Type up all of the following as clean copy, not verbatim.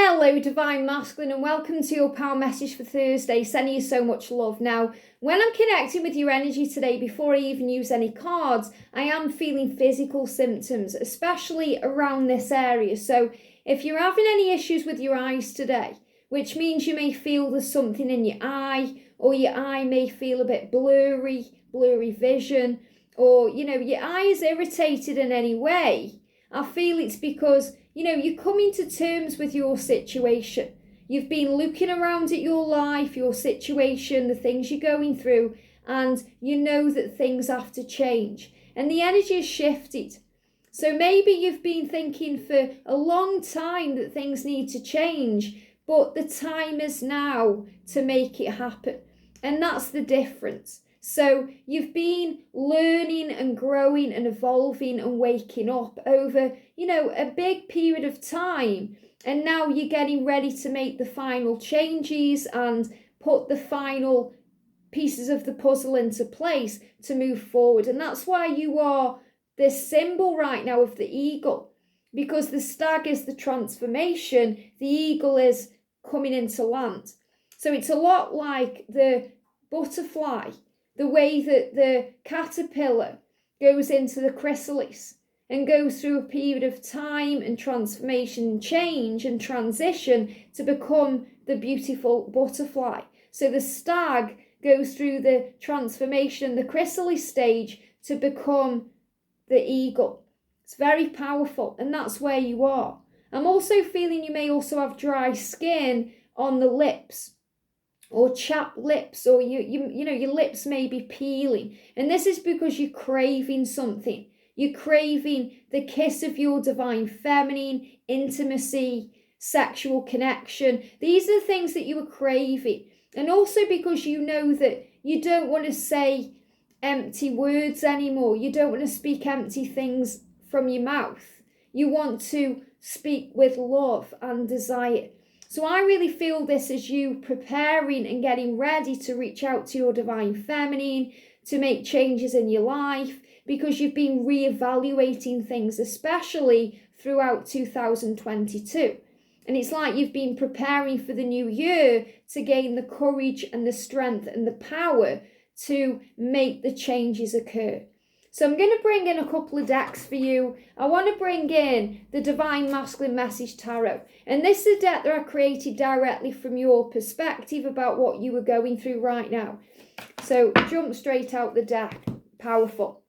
Hello, Divine Masculine, and welcome to your power message for Thursday. Sending you so much love. Now, when I'm connecting with your energy today, before I even use any cards, I am feeling physical symptoms, especially around this area. So if you're having any issues with your eyes today, which means you may feel there's something in your eye, or your eye may feel a bit blurry vision, or, your eye is irritated in any way, I feel it's because you're coming to terms with your situation. You've been looking around at your life, your situation, the things you're going through, and you know that things have to change. And the energy has shifted. So maybe you've been thinking for a long time that things need to change, but the time is now to make it happen. And that's the difference. So you've been learning and growing and evolving and waking up over, a big period of time. And now you're getting ready to make the final changes and put the final pieces of the puzzle into place to move forward. And that's why you are this symbol right now of the eagle, because the stag is the transformation, the eagle is coming into land. So it's a lot like the butterfly, the way that the caterpillar goes into the chrysalis and goes through a period of time and transformation and change and transition to become the beautiful butterfly. So the stag goes through the transformation, the chrysalis stage, to become the eagle. It's very powerful, and that's where you are. I'm also feeling you may also have dry skin on the lips, or chapped lips, or your lips may be peeling. And this is because you're craving something. You're craving the kiss of your divine feminine, intimacy, sexual connection. These are the things that you are craving. And also because you know that you don't want to say empty words anymore. You don't want to speak empty things from your mouth. You want to speak with love and desire. So I really feel this as you preparing and getting ready to reach out to your divine feminine, to make changes in your life, because you've been reevaluating things, especially throughout 2022. And it's like you've been preparing for the new year to gain the courage and the strength and the power to make the changes occur. So I'm going to bring in a couple of decks for you. I want to bring in the Divine Masculine Message Tarot. And this is a deck that I created directly from your perspective about what you were going through right now. So jump straight out the deck. Powerful.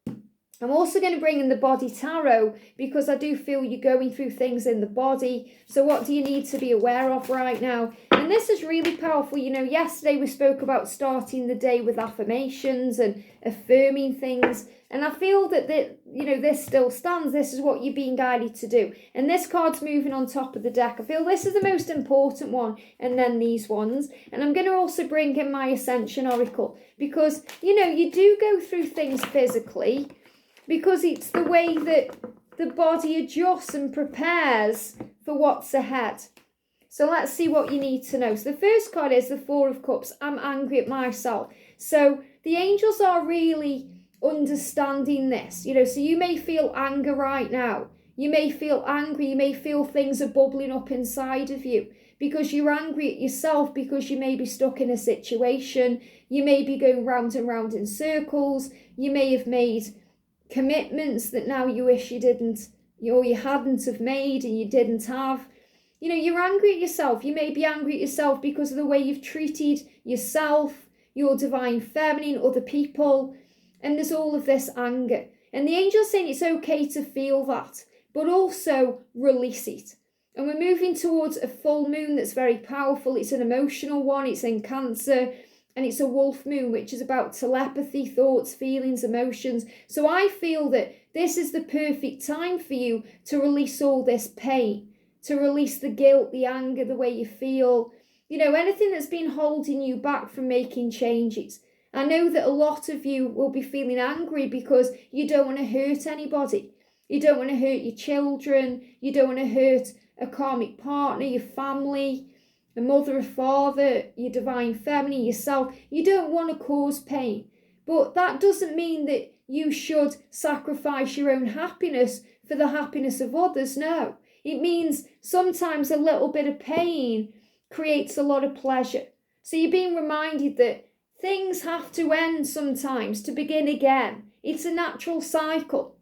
I'm also going to bring in the Body Tarot because I do feel you're going through things in the body. So what do you need to be aware of right now? And this is really powerful. Yesterday we spoke about starting the day with affirmations and affirming things. And I feel that this still stands. This is what you're being guided to do. And this card's moving on top of the deck. I feel this is the most important one, and then these ones. And I'm going to also bring in my Ascension Oracle because, you do go through things physically because it's the way that the body adjusts and prepares for what's ahead. So let's see what you need to know. So the first card is the Four of Cups. I'm angry at myself. So the angels are really understanding this, so you may feel anger right now. You may feel angry. You may feel things are bubbling up inside of you because you're angry at yourself, because you may be stuck in a situation. You may be going round and round in circles. You may have made commitments that now you wish you didn't, or you hadn't have made and you didn't have. You're angry at yourself. You may be angry at yourself because of the way you've treated yourself, your divine feminine, other people. And there's all of this anger. And the angel's saying it's okay to feel that, but also release it. And we're moving towards a full moon that's very powerful. It's an emotional one. It's in Cancer. And it's a wolf moon, which is about telepathy, thoughts, feelings, emotions. So I feel that this is the perfect time for you to release all this pain, to release the guilt, the anger, the way you feel. Anything that's been holding you back from making changes. I know that a lot of you will be feeling angry because you don't want to hurt anybody. You don't want to hurt your children. You don't want to hurt a karmic partner, your family, a mother, a father, your divine feminine, yourself. You don't want to cause pain. But that doesn't mean that you should sacrifice your own happiness for the happiness of others. No. It means sometimes a little bit of pain creates a lot of pleasure. So you're being reminded that things have to end sometimes to begin again. It's a natural cycle,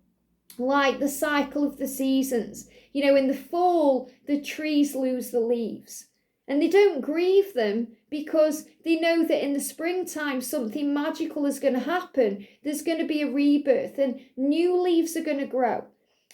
like the cycle of the seasons. You know, in the fall, the trees lose the leaves. And they don't grieve them because they know that in the springtime something magical is going to happen. There's going to be a rebirth and new leaves are going to grow.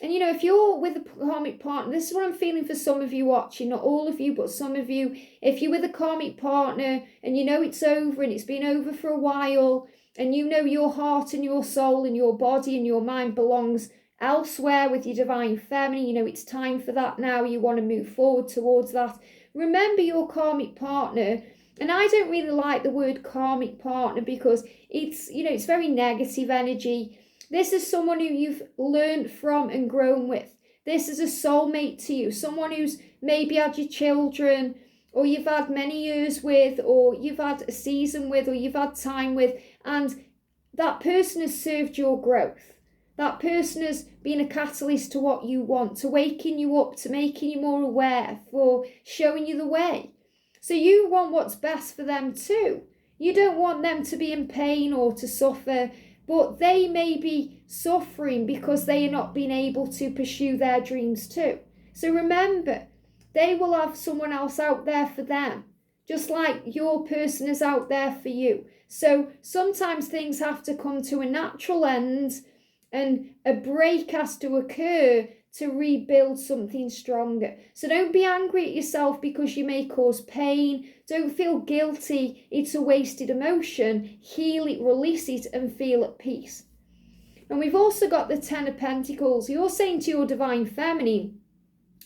And you know, if you're with a karmic partner, this is what I'm feeling for some of you watching, not all of you, but some of you. If you're with a karmic partner and you know it's over and it's been over for a while, and you know your heart and your soul and your body and your mind belongs elsewhere with your divine feminine, you know it's time for that now, you want to move forward towards that. Remember your karmic partner. And I don't really like the word karmic partner because it's, you know, it's very negative energy. This is someone who you've learned from and grown with. This is a soulmate to you, someone who's maybe had your children, or you've had many years with, or you've had a season with, or you've had time with, and that person has served your growth. That person has been a catalyst to what you want, to waking you up, to making you more aware, for showing you the way. So you want what's best for them too. You don't want them to be in pain or to suffer, but they may be suffering because they are not being able to pursue their dreams too. So remember, they will have someone else out there for them, just like your person is out there for you. So sometimes things have to come to a natural end and a break has to occur to rebuild something stronger. So don't be angry at yourself because you may cause pain. Don't feel guilty. It's a wasted emotion. Heal it, release it, and feel at peace. And we've also got the Ten of Pentacles. You're saying to your divine feminine,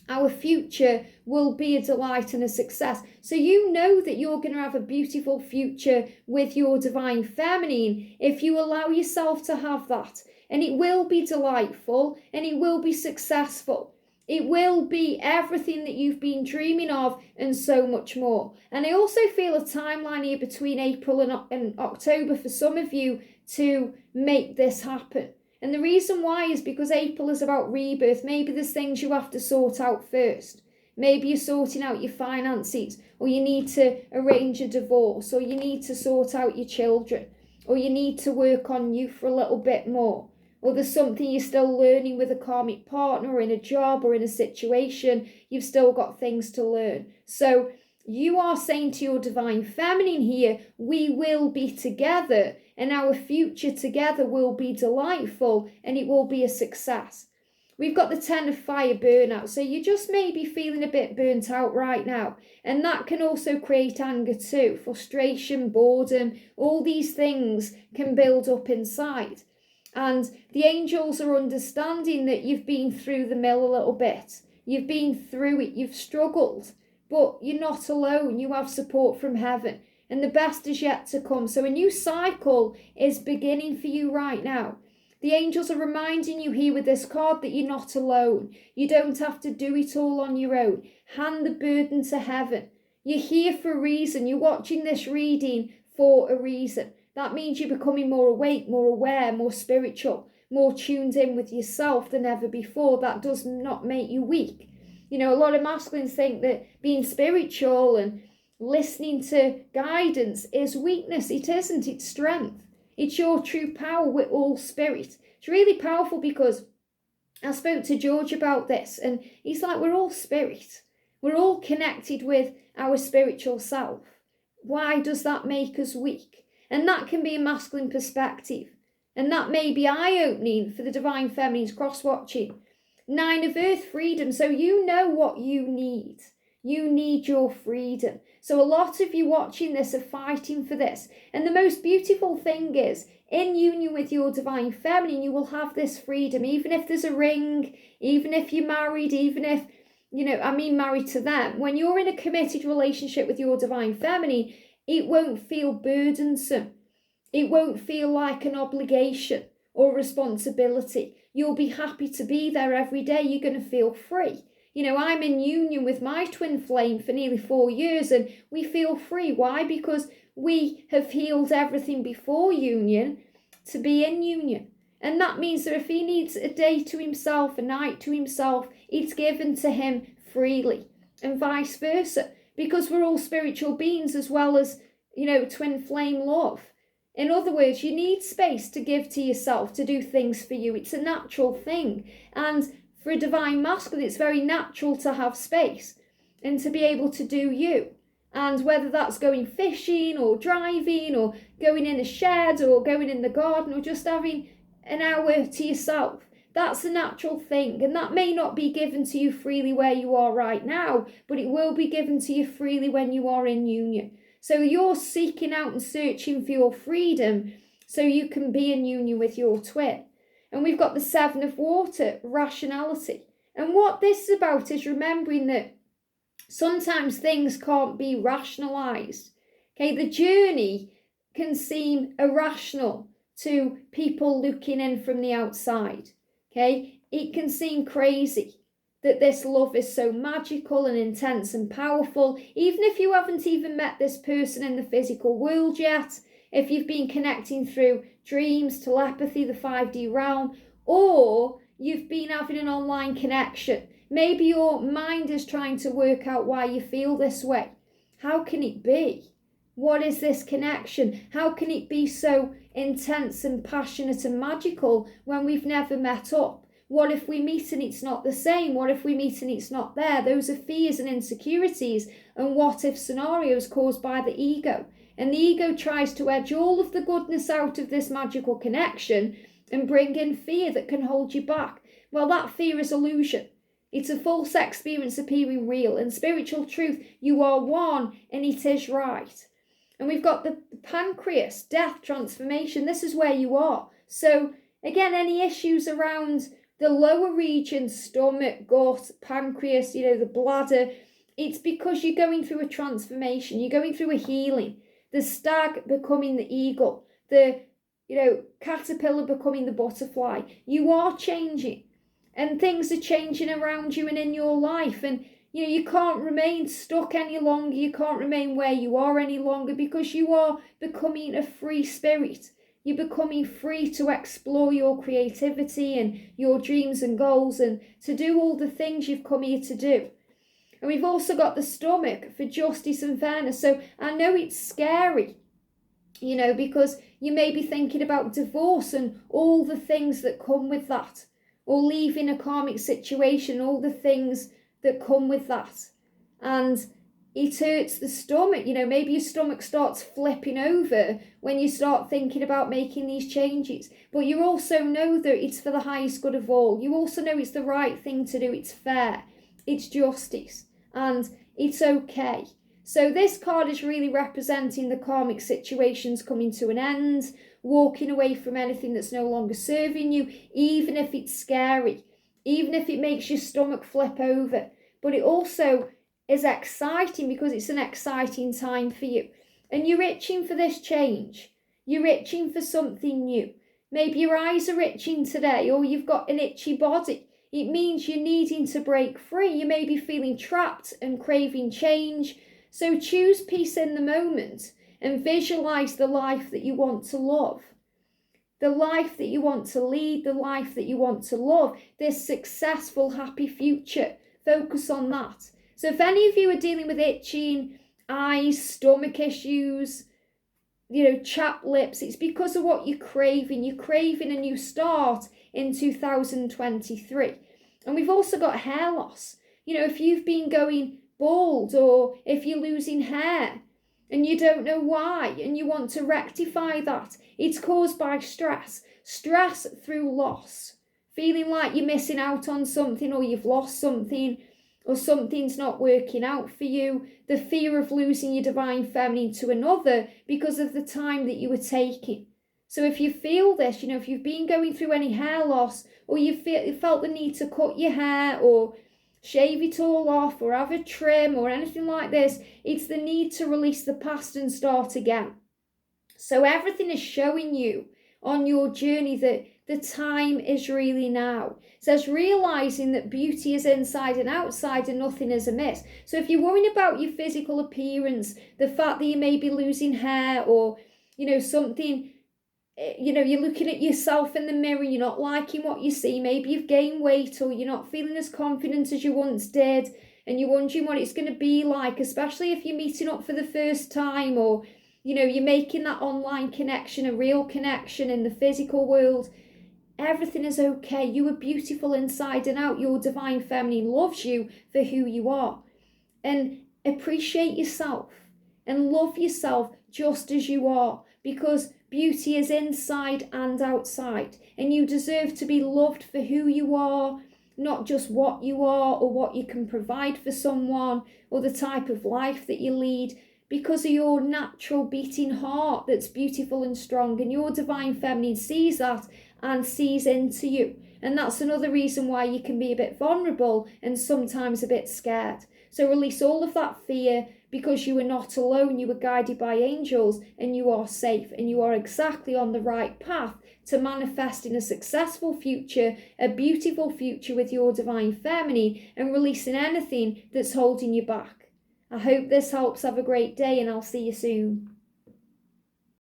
our future will be a delight and a success. So you know that you're going to have a beautiful future with your divine feminine if you allow yourself to have that. And it will be delightful and it will be successful. It will be everything that you've been dreaming of and so much more. And I also feel a timeline here between April and October for some of you to make this happen. And the reason why is because April is about rebirth. Maybe there's things you have to sort out first. Maybe you're sorting out your finances, or you need to arrange a divorce, or you need to sort out your children, or you need to work on you for a little bit more. Or there's something you're still learning with a karmic partner, or in a job, or in a situation, you've still got things to learn. So you are saying to your divine feminine here, we will be together and our future together will be delightful and it will be a success. We've got the Ten of Fire, burnout. So you just may be feeling a bit burnt out right now. And that can also create anger too. Frustration, boredom, all these things can build up inside. And the angels are understanding that you've been through the mill a little bit. You've been through it, you've struggled. But you're not alone, you have support from heaven. And the best is yet to come. So a new cycle is beginning for you right now. The angels are reminding you here with this card that you're not alone. You don't have to do it all on your own. Hand the burden to heaven. You're here for a reason. You're watching this reading for a reason. That means you're becoming more awake, more aware, more spiritual, more tuned in with yourself than ever before. That does not make you weak. You know, a lot of masculines think that being spiritual and listening to guidance is weakness. It isn't, it's strength. It's your true power. We're all spirit. It's really powerful because I spoke to George about this and he's like, we're all spirit. We're all connected with our spiritual self. Why does that make us weak? And that can be a masculine perspective. And that may be eye-opening for the divine feminine's cross-watching. 9 of Earth, freedom. So you know what you need. You need your freedom. So a lot of you watching this are fighting for this. And the most beautiful thing is, in union with your divine feminine, you will have this freedom. Even if there's a ring, even if you're married, even if, married to them. When you're in a committed relationship with your divine feminine, it won't feel burdensome. It won't feel like an obligation or responsibility. You'll be happy to be there every day. You're going to feel free. You know, I'm in union with my twin flame for nearly 4 years and we feel free. Why? Because we have healed everything before union to be in union. And that means that if he needs a day to himself, a night to himself, it's given to him freely, and vice versa, because we're all spiritual beings as well as, twin flame love. In other words, you need space to give to yourself, to do things for you. It's a natural thing. And for a divine masculine, it's very natural to have space and to be able to do you. And whether that's going fishing or driving or going in a shed or going in the garden or just having an hour to yourself, that's a natural thing. And that may not be given to you freely where you are right now, but it will be given to you freely when you are in union. So you're seeking out and searching for your freedom so you can be in union with your twin. And we've got the Seven of Water, rationality. And what this is about is remembering that sometimes things can't be rationalized. Okay, the journey can seem irrational to people looking in from the outside. Okay, it can seem crazy that this love is so magical and intense and powerful, even if you haven't even met this person in the physical world yet, if you've been connecting through dreams, telepathy, the 5D realm, or you've been having an online connection. Maybe your mind is trying to work out why you feel this way. How can it be? What is this connection? How can it be so intense and passionate and magical when we've never met up? What if we meet and it's not the same? What if we meet and it's not there? Those are fears and insecurities and what if scenarios caused by the ego. And the ego tries to edge all of the goodness out of this magical connection and bring in fear that can hold you back. Well, that fear is illusion. It's a false experience appearing real. And spiritual truth, you are one and it is right. And we've got the pancreas, death, transformation. This is where you are. So again, any issues around the lower region, stomach, gut, pancreas, the bladder, it's because you're going through a transformation. You're going through a healing. The stag becoming the eagle. The, caterpillar becoming the butterfly. You are changing. And things are changing around you and in your life. And, you can't remain stuck any longer. You can't remain where you are any longer because you are becoming a free spirit. You're becoming free to explore your creativity and your dreams and goals and to do all the things you've come here to do. And we've also got the stomach for justice and fairness. So I know it's scary, because you may be thinking about divorce and all the things that come with that, or leaving a karmic situation, all the things that come with that. And it hurts the stomach. Maybe your stomach starts flipping over when you start thinking about making these changes. But you also know that it's for the highest good of all. You also know it's the right thing to do. It's fair. It's justice. And it's okay. So this card is really representing the karmic situations coming to an end, walking away from anything that's no longer serving you, even if it's scary, even if it makes your stomach flip over. But it also is exciting because it's an exciting time for you. And you're itching for this change. You're itching for something new. Maybe your eyes are itching today, or you've got an itchy body. It means you're needing to break free. You may be feeling trapped and craving change. So choose peace in the moment and visualize the life that you want to love. The life that you want to lead, the life that you want to love, this successful, happy future. Focus on that. So if any of you are dealing with itching, eyes, stomach issues, chapped lips, it's because of what you're craving. You're craving a new start in 2023. And we've also got hair loss. If you've been going bald or if you're losing hair and you don't know why and you want to rectify that, it's caused by stress. Stress through loss. Feeling like you're missing out on something or you've lost something or something's not working out for you. The fear of losing your divine feminine to another because of the time that you were taking. So if you feel this, if you've been going through any hair loss or you felt the need to cut your hair or shave it all off or have a trim or anything like this, it's the need to release the past and start again. So everything is showing you on your journey that the time is really now. It says realizing that beauty is inside and outside and nothing is amiss. So if you're worrying about your physical appearance, the fact that you may be losing hair or, something you're looking at yourself in the mirror, you're not liking what you see, maybe you've gained weight or you're not feeling as confident as you once did, and you're wondering what it's going to be like, especially if you're meeting up for the first time, or you're making that online connection a real connection in the physical world. Everything is okay. You are beautiful inside and out. Your divine feminine loves you for who you are. And appreciate yourself and love yourself just as you are, because beauty is inside and outside, and you deserve to be loved for who you are, not just what you are or what you can provide for someone or the type of life that you lead, because of your natural beating heart that's beautiful and strong. And your divine feminine sees that and sees into you. And that's another reason why you can be a bit vulnerable and sometimes a bit scared. So release all of that fear, because you are not alone. You are guided by angels, and you are safe, and you are exactly on the right path to manifesting a successful future, a beautiful future with your divine feminine, and releasing anything that's holding you back. I hope this helps. Have a great day, and I'll see you soon.